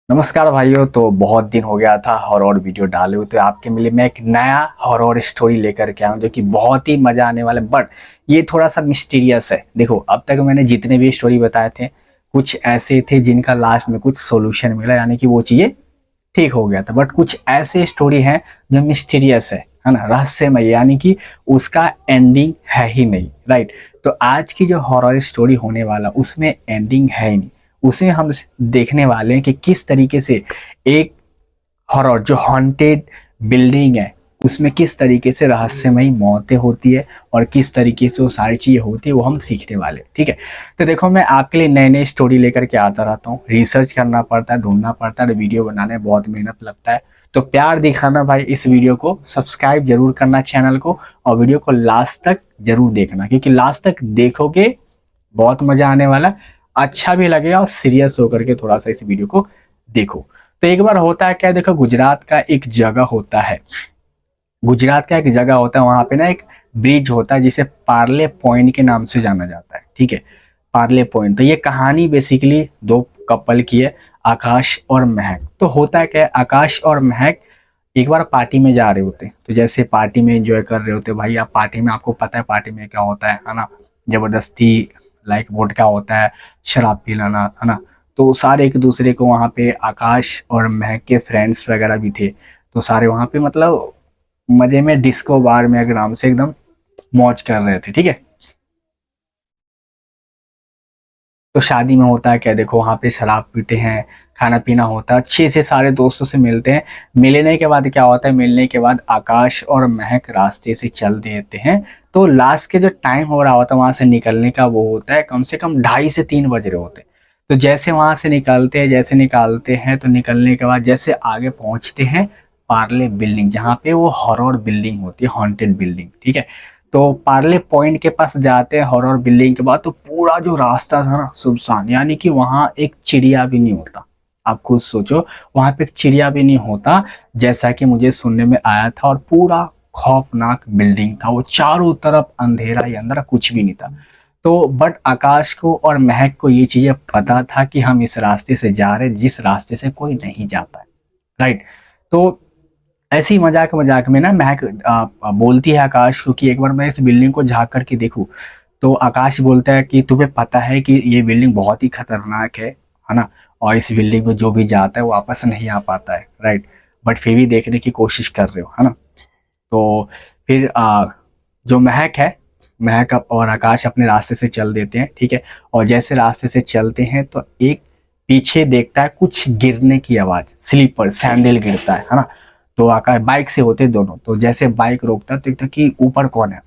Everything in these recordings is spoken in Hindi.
नमस्कार भाइयों। तो बहुत दिन हो गया था हॉरर वीडियो डाले हुए, तो आपके लिए मैं एक नया हॉरर स्टोरी लेकर के आया हूं जो कि बहुत ही मजा आने वाला है। बट ये थोड़ा सा मिस्टीरियस है। देखो, अब तक मैंने जितने भी स्टोरी बताए थे कुछ ऐसे थे जिनका लास्ट में कुछ सॉल्यूशन मिला, यानी कि वो चीजें ठीक हो गया था। बट कुछ ऐसे स्टोरी हैं जो मिस्टीरियस है ना, रहस्यमय, यानी कि उसका एंडिंग है ही नहीं। राइट। तो आज की जो हॉरर स्टोरी होने वाला उसमें एंडिंग है ही नहीं। उसे हम देखने वाले हैं कि किस तरीके से एक हॉरर जो हॉन्टेड बिल्डिंग है उसमें किस तरीके से रहस्यमयी मौतें होती है और किस तरीके से वो सारी चीजें होती है, वो हम सीखने वाले हैं। ठीक है। तो देखो, मैं आपके लिए नए नए स्टोरी लेकर के आता रहता हूँ। रिसर्च करना पड़ता है, ढूंढना पड़ता है, वीडियो बनाने में बहुत मेहनत लगता है। तो प्यार दिखाना भाई, इस वीडियो को सब्सक्राइब जरूर करना चैनल को, और वीडियो को लास्ट तक जरूर देखना, क्योंकि लास्ट तक देखोगे बहुत मजा आने वाला है, अच्छा भी लगेगा। और सीरियस होकर के थोड़ा सा इस वीडियो को देखो। तो एक बार होता है क्या, देखो, गुजरात का एक जगह होता है। गुजरात का एक जगह होता है, वहां पे ना एक ब्रिज होता है जिसे पार्ले पॉइंट के नाम से जाना जाता है। ठीक है, पार्ले पॉइंट। तो ये कहानी बेसिकली दो कपल की है, आकाश और महक। तो होता है क्या, आकाश और महक एक बार पार्टी में जा रहे होते, तो जैसे पार्टी में एंजॉय कर रहे होते भाई। आप पार्टी में, आपको पता है पार्टी में क्या होता है ना, जबरदस्ती, लाइक वोडका होता है, शराब पी लेना, है ना। तो सारे एक दूसरे को, वहाँ पे आकाश और महक के फ्रेंड्स वगैरह भी थे, तो सारे वहाँ पे मतलब मजे में डिस्को बार में आराम से एकदम मौज कर रहे थे। ठीक है। तो शादी में होता है क्या, देखो, वहाँ पे शराब पीते हैं, खाना पीना होता है, अच्छे से सारे दोस्तों से मिलते हैं। मिलने के बाद क्या होता है, मिलने के बाद आकाश और महक रास्ते से चल देते हैं। तो लास्ट के जो टाइम हो रहा होता है वहां से निकलने का, वो होता है कम से कम 2:30 से 3 बज रहे होते हैं। तो जैसे वहां से निकलते हैं, जैसे निकालते हैं, तो निकलने के बाद जैसे आगे पहुंचते हैं पार्ले बिल्डिंग, जहाँ पे वो हॉरर बिल्डिंग होती है, हॉन्टेड बिल्डिंग। ठीक है। तो पार्ले पॉइंट के पास जाते हैं हॉरर बिल्डिंग के बाद, तो पूरा जो रास्ता था ना सुनसान, यानी कि वहां एक चिड़िया भी नहीं होता। आप खुद सोचो, वहां पे एक चिड़िया भी नहीं होता, जैसा कि मुझे सुनने में आया था। और पूरा खौफनाक बिल्डिंग था, वो चारों तरफ अंधेरा ही अंधेरा, कुछ भी नहीं था। तो बट आकाश को और महक को ये चीजें पता था कि हम इस रास्ते से जा रहे हैं जिस रास्ते से कोई नहीं जाता है। राइट। तो ऐसी मजाक मजाक में ना महक बोलती है आकाश को कि एक बार मैं इस बिल्डिंग को झांक करके देखूं। तो आकाश बोलता है कि तुम्हें पता है कि ये बिल्डिंग बहुत ही खतरनाक है ना, और इस बिल्डिंग में जो भी जाता है वो वापस नहीं आ पाता है। राइट। बट फिर भी देखने की कोशिश कर रहे हो, है ना। तो फिर जो महक है, महक और आकाश अपने रास्ते से चल देते हैं। ठीक है। और जैसे रास्ते से चलते हैं तो एक पीछे देखता है कुछ गिरने की आवाज, स्लीपर सैंडल गिरता है ना। तो आकाश, बाइक से होते दोनों, तो जैसे बाइक रोकता है तो देखता है कि ऊपर कौन है।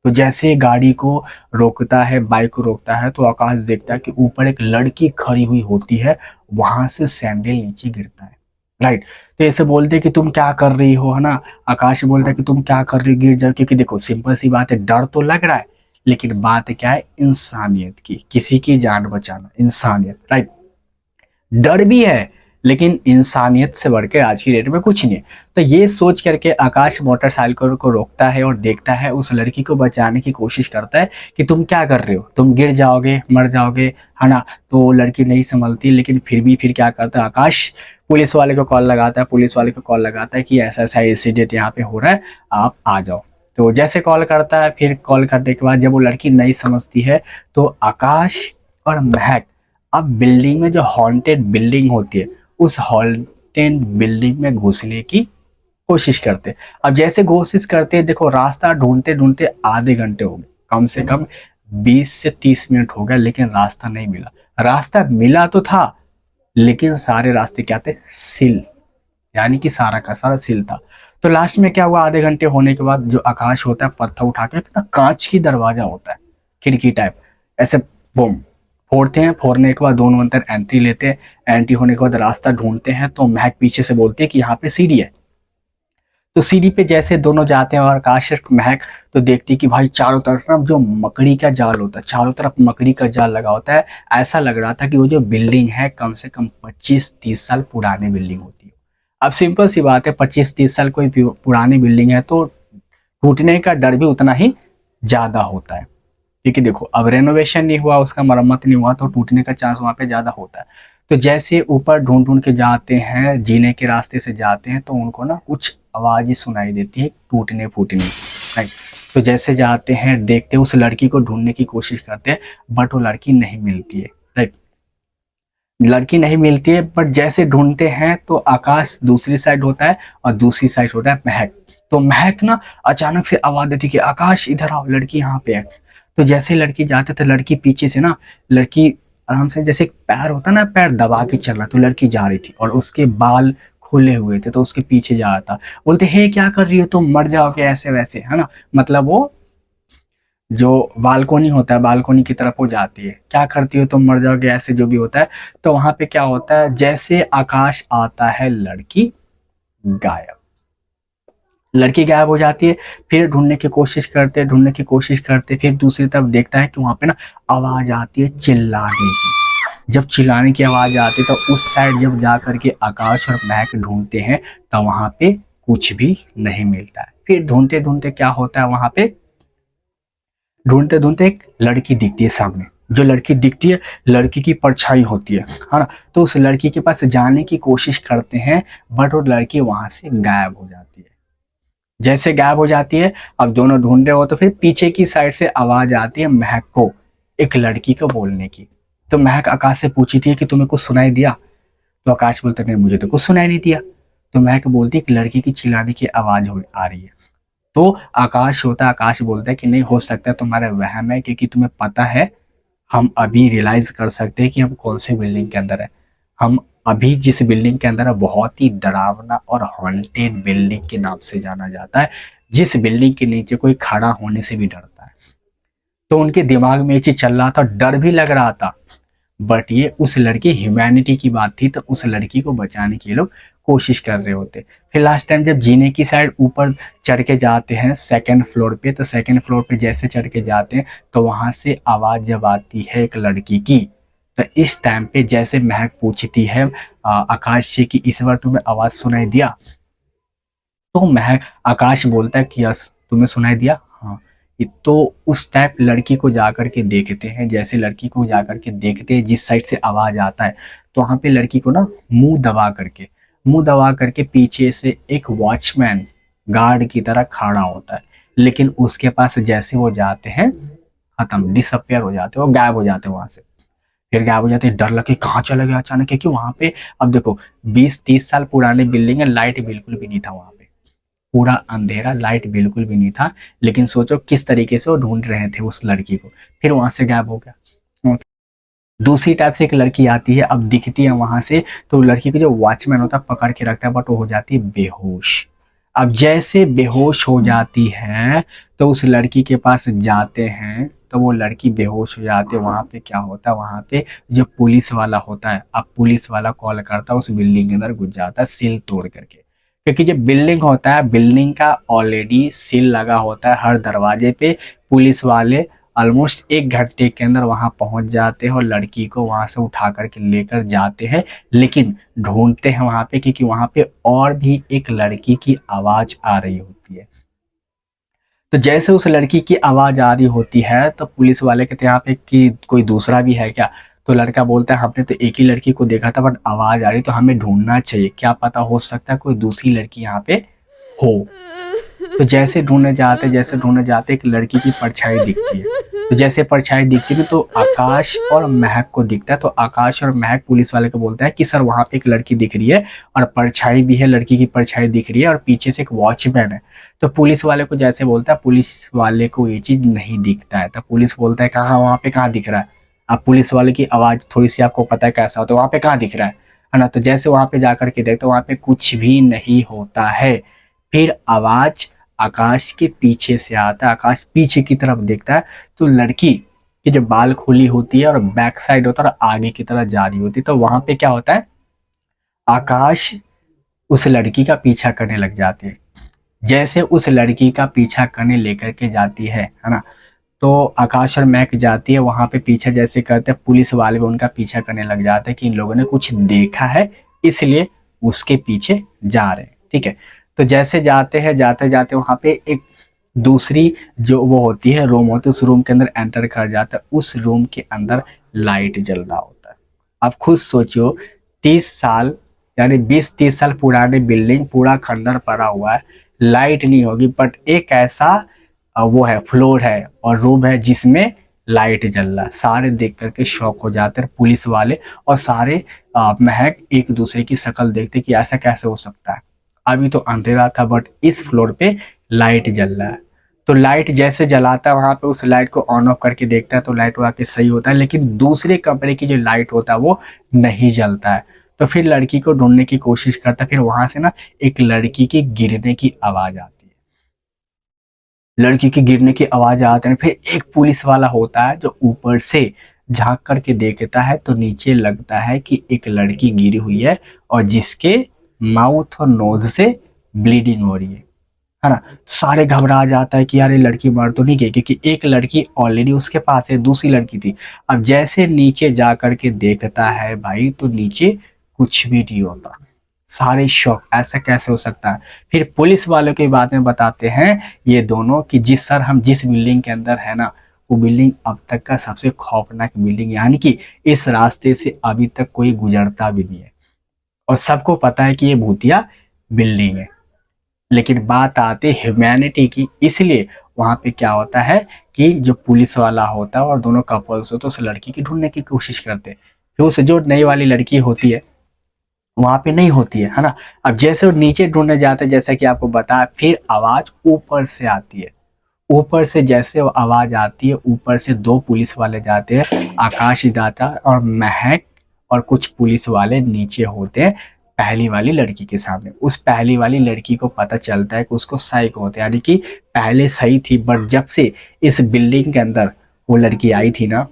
तो जैसे गाड़ी को रोकता है, बाइक को रोकता है, तो आकाश देखता है कि ऊपर एक लड़की खड़ी हुई होती है, वहां से सैंडल नीचे गिरता है। राइट। तो ऐसे बोलते हैं कि तुम क्या कर रही हो, है ना। आकाश बोलता है कि तुम क्या कर रही हो, गिर जाओ। क्योंकि देखो, सिंपल सी बात है, डर तो लग रहा है, लेकिन बात क्या है, इंसानियत की, किसी की जान बचाना, इंसानियत। राइट। डर भी है, लेकिन इंसानियत से बढ़ के आज की डेट में कुछ नहीं है। तो ये सोच करके आकाश मोटरसाइकिल को रोकता है और देखता है, उस लड़की को बचाने की कोशिश करता है कि तुम क्या कर रहे हो, तुम गिर जाओगे, मर जाओगे, है ना। तो लड़की नहीं संभलती, लेकिन फिर भी फिर क्या करता है आकाश, पुलिस वाले को कॉल लगाता है, पुलिस वाले को कॉल लगाता है कि ऐसा ऐसा इंसिडेंट यहाँ पे हो रहा है, आप आ जाओ। तो जैसे कॉल करता है, फिर कॉल करने के बाद जब वो लड़की नहीं समझती है, तो आकाश और महक अब बिल्डिंग में, जो हॉन्टेड बिल्डिंग होती है, उस हॉन्टेड बिल्डिंग में घुसने की कोशिश करते हैं। अब जैसे कोशिश करते हैं, देखो, रास्ता ढूंढते ढूंढते आधे घंटे हो गए, कम से कम 20 से 30 मिनट हो गया, लेकिन रास्ता नहीं मिला। रास्ता मिला तो था, लेकिन सारे रास्ते क्या थे, सील, यानी कि सारा का सारा सील था। तो लास्ट में क्या हुआ, आधे घंटे होने के बाद जो आकाश होता है पत्थर उठा के ना, कांच की दरवाजा होता है, खिड़की टाइप, ऐसे बूम फोड़ते हैं। फोड़ने के बाद दोनों अंदर एंट्री लेते हैं। एंट्री होने के बाद रास्ता ढूंढते हैं, तो महक पीछे से बोलती है कि यहाँ पे सीढ़ी है। तो सीढ़ी पे जैसे दोनों जाते हैं और आकाश और महक, तो देखती है कि भाई चारों तरफ ना जो मकड़ी का जाल होता है, चारों तरफ मकड़ी का जाल लगा होता है। ऐसा लग रहा था कि वो जो बिल्डिंग है कम से कम 25-30 साल पुरानी बिल्डिंग होती है। अब सिंपल सी बात है, 25-30 साल कोई पुरानी बिल्डिंग है तो टूटने का डर भी उतना ही ज्यादा होता है। क्योंकि देखो, अब रेनोवेशन नहीं हुआ, उसका मरम्मत नहीं हुआ, तो टूटने का चांस वहां पे ज्यादा होता है। तो जैसे ऊपर ढूंढ ढूंढ के जाते हैं, जीने के रास्ते से जाते हैं, तो उनको ना कुछ आवाज़ें सुनाई देती है टूटने फूटने की, राइट। तो जैसे जाते हैं, देखते हैं, उस लड़की को ढूंढने की कोशिश करते हैं, बट वो लड़की नहीं मिलती है, राइट। लड़की नहीं मिलती है, बट जैसे ढूंढते हैं तो आकाश दूसरी साइड होता है और दूसरी साइड होता है महक। तो महक ना अचानक से आवाज देती कि आकाश इधर आओ, लड़की यहाँ पे है। तो जैसे लड़की जाते तो लड़की पीछे से ना, लड़की आराम से, जैसे एक पैर होता ना, पैर दबा के चल रहा, तो लड़की जा रही थी और उसके बाल खुले हुए थे, तो उसके पीछे जा रहा था। बोलते हे क्या कर रही हो तुम, मर जाओगे ऐसे वैसे, है ना। मतलब वो जो बालकोनी होता है, बालकोनी की तरफ वो जाती है, क्या करती हो तुम, मर जाओगे ऐसे, जो भी होता है। तो वहां पे क्या होता है, जैसे आकाश आता है, लड़की गायब। लड़की गायब हो जाती है। फिर ढूंढने की कोशिश करते, फिर दूसरी तरफ देखता है कि वहां पे ना आवाज आती है चिल्लाने की। जब चिल्लाने की आवाज आती है तो उस साइड जब जा करके आकाश और महक ढूंढते हैं, तो वहां पे कुछ भी नहीं मिलता है। फिर ढूंढते ढूंढते क्या होता है, वहां पे ढूंढते ढूंढते एक लड़की दिखती है सामने। जो लड़की दिखती है, लड़की की परछाई होती है ना। तो उस लड़की के पास जाने की कोशिश करते हैं, बट वो लड़की वहां से गायब हो जाती है। जैसे गायब हो जाती है, अब दोनों ढूंढ रहे हो, तो फिर पीछे की साइड से आवाज आती है महक को, एक लड़की को बोलने की। तो महक आकाश से पूछी थी कि तुम्हें कुछ सुनाई दिया। तो आकाश बोलता नहीं, मुझे तो कुछ सुनाई नहीं दिया। तो महक बोलती है कि लड़की की चिल्लाने की आवाज आ रही है। तो आकाश बोलता है कि नहीं हो सकता, तुम्हारा वहम है, क्योंकि तुम्हें पता है, हम अभी रियलाइज कर सकते हैं कि हम कौन से बिल्डिंग के अंदर है। हम अभी जिस बिल्डिंग के अंदर है, बहुत ही डरावना और हॉन्टेड बिल्डिंग के नाम से जाना जाता है, जिस बिल्डिंग के नीचे कोई खड़ा होने से भी डरता है। तो उनके दिमाग में ये चीज चल रहा था, डर भी लग रहा था, बट ये उस लड़की ह्यूमैनिटी की बात थी, तो उस लड़की को बचाने की ये लोग कोशिश कर रहे होते। फिर लास्ट टाइम जब जीने की साइड ऊपर चढ़ के जाते हैं सेकंड फ्लोर पे, तो सेकंड फ्लोर पे जैसे चढ़ के जाते हैं, तो वहां से आवाज जब आती है एक लड़की की। तो इस टाइम पे जैसे महक पूछती है आकाश से कि इस बार तुम्हें आवाज सुनाई दिया। तो महक आकाश बोलता है कि यस, तुम्हें सुनाई दिया, हाँ। तो उस टाइप लड़की को जाकर के देखते हैं, जैसे लड़की को जाकर के देखते हैं जिस साइड से आवाज आता है, तो वहां पे लड़की को ना मुंह दबा करके पीछे से एक वॉचमैन गार्ड की तरह खड़ा होता है। लेकिन उसके पास जैसे वो जाते हैं, खत्म, डिसअपियर हो जाते हैं, वो गायब हो जाते हैं वहां से। फिर गायब हो जाते हैं, डर लगे कहाँ चला गया अचानक, क्योंकि वहां पे अब देखो 20-30 साल पुराने बिल्डिंग है, लाइट बिल्कुल भी नहीं था वहां पे, पूरा अंधेरा, लाइट बिल्कुल भी नहीं था। लेकिन सोचो किस तरीके से वो ढूंढ रहे थे उस लड़की को। फिर वहां से गायब हो गया। दूसरी टाइप से एक लड़की आती है, अब दिखती है वहां से, तो लड़की को जो वॉचमैन होता है पकड़ के रखता है, बट वो हो जाती है बेहोश। अब जैसे बेहोश हो जाती है, तो उस लड़की के पास जाते हैं, तो वो लड़की बेहोश हो जाती है। वहां पे क्या होता है, वहां पे जो पुलिस वाला होता है, अब पुलिस वाला कॉल करता है, उस बिल्डिंग के अंदर घुस जाता है सील तोड़ करके। क्योंकि जो बिल्डिंग होता है, बिल्डिंग का ऑलरेडी सील लगा होता है हर दरवाजे पे। पुलिस वाले ऑलमोस्ट 1 घंटे के अंदर वहां पहुंच जाते हैं और लड़की को वहां से उठा करके लेकर जाते हैं। लेकिन ढूंढते हैं वहां पे, क्योंकि वहां पे और भी एक लड़की की आवाज आ रही होती है। तो जैसे उस लड़की की आवाज आ रही होती है, तो पुलिस वाले कहते हैं यहाँ पे कि कोई दूसरा भी है क्या। तो लड़का बोलता है हमने तो एक ही लड़की को देखा था, बट आवाज आ रही, तो हमें ढूंढना चाहिए, क्या पता हो सकता है कोई दूसरी लड़की यहाँ पे हो। तो जैसे ढूंढने जाते एक लड़की की परछाई दिखती है। तो जैसे परछाई दिखती है तो आकाश और महक को दिखता है। तो आकाश और महक पुलिस वाले को बोलता है कि सर वहां पे एक लड़की दिख रही है, और परछाई भी है, लड़की की परछाई दिख रही है, और पीछे से एक वॉचमैन है। तो पुलिस वाले को जैसे बोलता है, पुलिस वाले को ये चीज नहीं दिखता है। तो पुलिस बोलता है कहाँ, वहां पे कहाँ दिख रहा है। अब पुलिस वाले की आवाज थोड़ी सी आपको पता है कैसा होता है, वहां पे कहाँ दिख रहा है ना। तो जैसे वहां पे जाकर के देखते, वहां पे कुछ भी नहीं होता है। फिर आवाज आकाश के पीछे से आता है, आकाश पीछे की तरफ देखता है, तो लड़की की जो बाल खुली होती है और बैक साइड होता है और आगे की तरफ जा रही होती है। तो वहां पे क्या होता है, आकाश उस लड़की का पीछा करने लग जाती है। जैसे उस लड़की का पीछा करने लेकर के जाती है ना। तो आकाश और मैक जाती है वहां पे, पीछा जैसे करते हैं, पुलिस वाले भी उनका पीछा करने लग जाते हैं कि इन लोगों ने कुछ देखा है, इसलिए उसके पीछे जा रहे हैं, ठीक है। तो जैसे जाते हैं, जाते जाते वहां पे एक दूसरी जो वो होती है रूम होती है, उस रूम के अंदर एंटर कर जाता है। उस रूम के अंदर लाइट जल रहा होता है। आप खुद सोचो, 30 साल यानी 20-30 साल पुरानी बिल्डिंग, पूरा खंडर पड़ा हुआ है, लाइट नहीं होगी, बट एक ऐसा वो है, फ्लोर है और रूम है जिसमें लाइट जल रहा है। सारे देख करके शॉक हो जाते हैं, पुलिस वाले और सारे महक एक दूसरे की शक्ल देखते कि ऐसा कैसे हो सकता है। अभी तो अंधेरा था बट इस फ्लोर पे लाइट जल रहा है। तो लाइट जैसे जलाता है वहां पे, उस लाइट को ऑन ऑफ करके देखता है तो लाइट वहाँ के सही होता है, लेकिन दूसरे कमरे की जो लाइट होता है वो नहीं जलता है। तो फिर लड़की को ढूंढने की कोशिश करता है, फिर वहां से ना एक लड़की की गिरने की आवाज आती है। लड़की के गिरने की आवाज आते हैं, फिर एक पुलिस वाला होता है जो ऊपर से झांक करके देखता है तो नीचे लगता है कि एक लड़की गिरी हुई है और जिसके माउथ और नोज से ब्लीडिंग हो रही है ना। तो सारे घबरा जाता है कि यार ये लड़की मर तो नहीं गई, क्योंकि एक लड़की ऑलरेडी उसके पास है, दूसरी लड़की थी। अब जैसे नीचे जा करके देखता है भाई तो नीचे कुछ भी नहीं होता। सारे शौक, ऐसा कैसे हो सकता है। फिर पुलिस वालों के बाद में बताते हैं ये दोनों कि जिस सर हम जिस बिल्डिंग के अंदर है ना, वो बिल्डिंग अब तक का सबसे खौफनाक बिल्डिंग, यानी कि इस रास्ते से अभी तक कोई गुजरता भी नहीं है और सबको पता है कि ये भूतिया बिल्डिंग है। लेकिन बात आती है ह्यूमैनिटी की, इसलिए वहां पे क्या होता है कि जो पुलिस वाला होता है और दोनों कपल्स हो तो उस लड़की की ढूंढने की कोशिश करते हैं। फिर उस जो नई वाली लड़की होती है वहां पे नहीं होती है ना। अब जैसे वो नीचे ढूंढने जाते हैं, जैसा कि आपको बताया, फिर आवाज ऊपर से आती है। ऊपर से जैसे वो आवाज आती है, ऊपर से दो पुलिस वाले जाते हैं, आकाश जाता है और महक और कुछ पुलिस वाले नीचे होते हैं पहली वाली लड़की के सामने। उस पहली वाली लड़की को पता चलता है कि उसको साइक होते हैं, यानी कि पहले सही थी बट जब से इस बिल्डिंग के अंदर वो लड़की आई थी ना,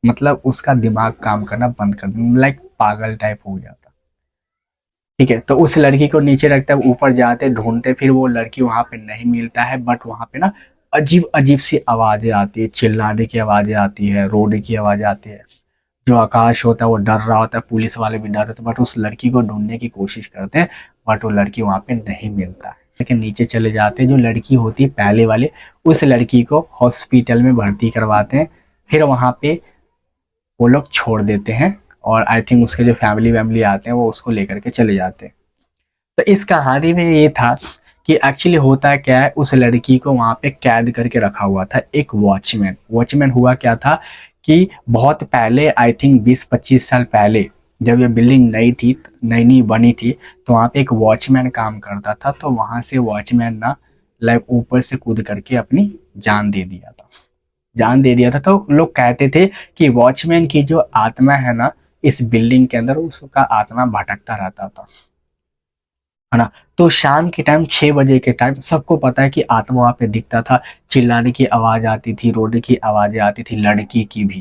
मतलब उसका दिमाग काम करना बंद कर दिया, लाइक पागल टाइप हो गया। ठीक है, तो उस लड़की को नीचे रखते हैं, ऊपर जाते ढूंढते, फिर वो लड़की वहां पे नहीं मिलता है, बट वहां पे ना अजीब अजीब सी आवाजें आती है, चिल्लाने की आवाजें आती है, रोने की आवाजें आती है। जो आकाश होता है वो डर रहा होता है, पुलिस वाले भी डर होते हैं, बट उस लड़की को ढूंढने की कोशिश करते हैं, बट वो लड़की वहां पे नहीं मिलता है। लेकिन नीचे चले जाते हैं, जो लड़की होती है पहले वाले, उस लड़की को हॉस्पिटल में भर्ती करवाते हैं। फिर वहां पे वो लोग छोड़ देते हैं और आई थिंक उसके जो फैमिली वैमिली आते हैं वो उसको लेकर के चले जाते हैं। तो इस कहानी में ये था कि एक्चुअली होता क्या है, उस लड़की को वहां पे कैद करके रखा हुआ था एक वॉचमैन। वॉचमैन हुआ क्या था कि बहुत पहले, आई थिंक 20-25 साल पहले, जब ये बिल्डिंग नई थी, नई नई बनी थी, तो वहां पे एक वॉचमैन काम करता था। तो वहां से वॉचमैन ना लाइक ऊपर से कूद करके अपनी जान दे दिया था। जान दे दिया था। तो लोग कहते थे कि वॉचमैन की जो आत्मा है ना इस बिल्डिंग के अंदर, उसका आत्मा भटकता रहता था, है ना। तो शाम के टाइम 6 बजे के टाइम सबको पता है कि आत्मा वहां पे दिखता था, चिल्लाने की आवाज आती थी, रोने की आवाजें आती थी, लड़की की भी,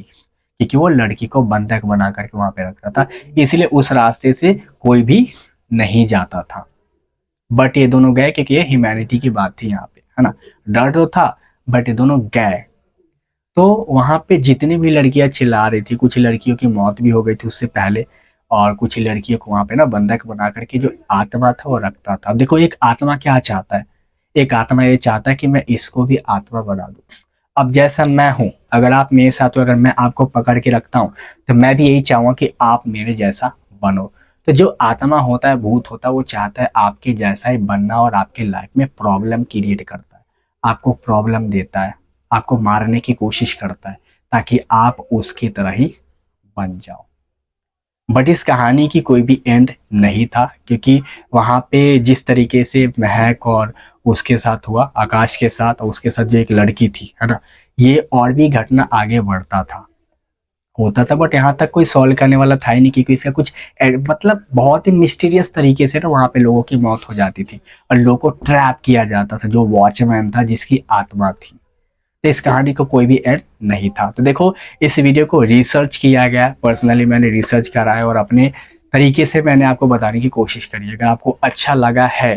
क्योंकि वो लड़की को बंधक बना करके वहां पे रखता था, इसलिए उस रास्ते से कोई भी नहीं जाता था। बट ये दोनों गए क्योंकि ये ह्यूमैनिटी की बात थी यहाँ पे, है ना। डर तो था बट ये दोनों गए। तो वहां पे जितनी भी लड़कियां चिल्ला रही थी, कुछ लड़कियों की मौत भी हो गई थी उससे पहले, और कुछ लड़कियों को वहां पे ना बंधक बना करके जो आत्मा था वो रखता था। अब देखो एक आत्मा क्या चाहता है, एक आत्मा ये चाहता है कि मैं इसको भी आत्मा बना दूं। अब जैसा मैं हूं, अगर आप मेरे साथ हो, अगर मैं आपको पकड़ के रखता हूं, तो मैं भी यही चाहूंगा कि आप मेरे जैसा बनो। तो जो आत्मा होता है, भूत होता है, वो चाहता है आपके जैसा ही बनना और आपके लाइफ में प्रॉब्लम क्रिएट करता है, आपको प्रॉब्लम देता है, आपको मारने की कोशिश करता है ताकि आप उसकी तरह ही बन जाओ। बट इस कहानी की कोई भी एंड नहीं था, क्योंकि वहां पे जिस तरीके से महक और उसके साथ हुआ, आकाश के साथ और उसके साथ जो एक लड़की थी, है ना, ये और भी घटना आगे बढ़ता था, होता था, बट यहाँ तक कोई सॉल्व करने वाला था ही नहीं, क्योंकि इसका कुछ मतलब बहुत ही मिस्टीरियस तरीके से ना वहाँ पे लोगों की मौत हो जाती थी और लोगों को ट्रैप किया जाता था, जो वॉचमैन था जिसकी आत्मा थी। तो इस कहानी को कोई भी एंड नहीं था। तो देखो इस वीडियो को रिसर्च किया गया, पर्सनली मैंने रिसर्च करा है और अपने तरीके से मैंने आपको बताने की कोशिश करी है। अगर आपको अच्छा लगा है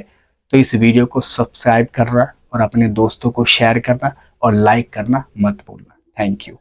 तो इस वीडियो को सब्सक्राइब करना और अपने दोस्तों को शेयर करना और लाइक करना मत भूलना। Thank you.